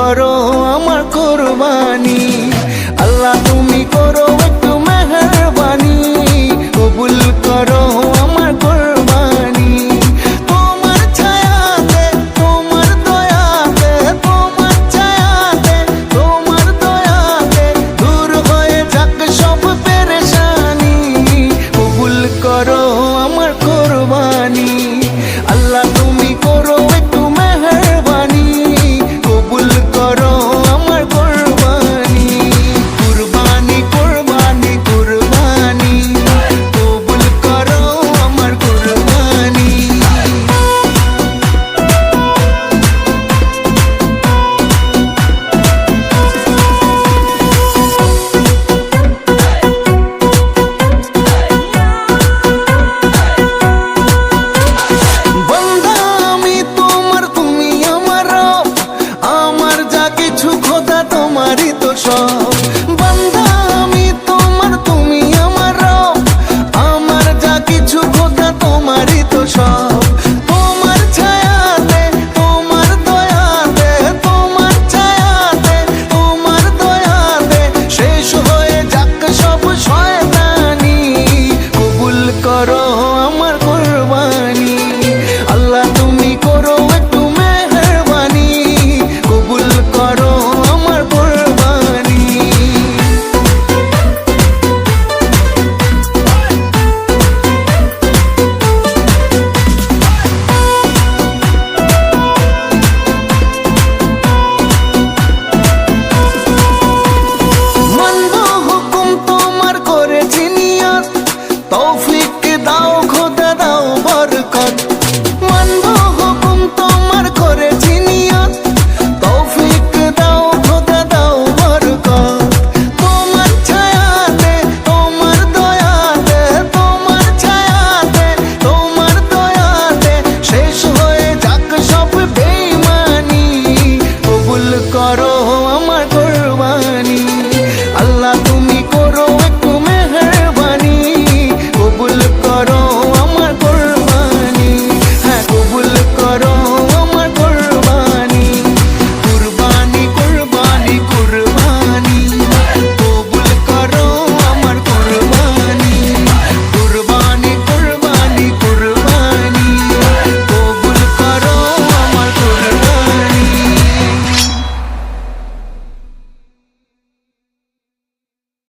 করো আমার কুরবানি। আল্লাহ তুমি করো একটু মেহেরবানি, কবুল করো আমার কুরবানি। তোমার ছায়াতে, তোমার দয়াতে, তোমার ছায়াতে, তোমার দয়াতে দূর হয়ে যাক সব পেরেশানি, কবুল করো আমার কুরবানি। আল্লাহ তুমি করো একটু মেহেরবানি, কবুল করো আমার কুরবানি। কুরবানি কুরবানি কুরবানি, কবুল করো আমার কুরবানি। বন্দা আমি তোমার, তুমি আমার রব, আমার যা কিছু খোদা তোমারই তো সব। বন্দা আমি তোমার, তুমি আমার রব, আমার যা কিছু খোদা তোমারই তো সব। তোমার ছায়াতে, তোমার দয়াতে, তোমার ছায়াতে, তোমার দয়াতে শেষ হয়ে যাক সব শয়তানি, কবুল করো আমার কুরবানি। আল্লাহ তুমি করো একটু মেহেরবানি, কবুল করো আমার কুরবানি। মানব হুকুম তোমার করেছি নিয়ত, তৌফিক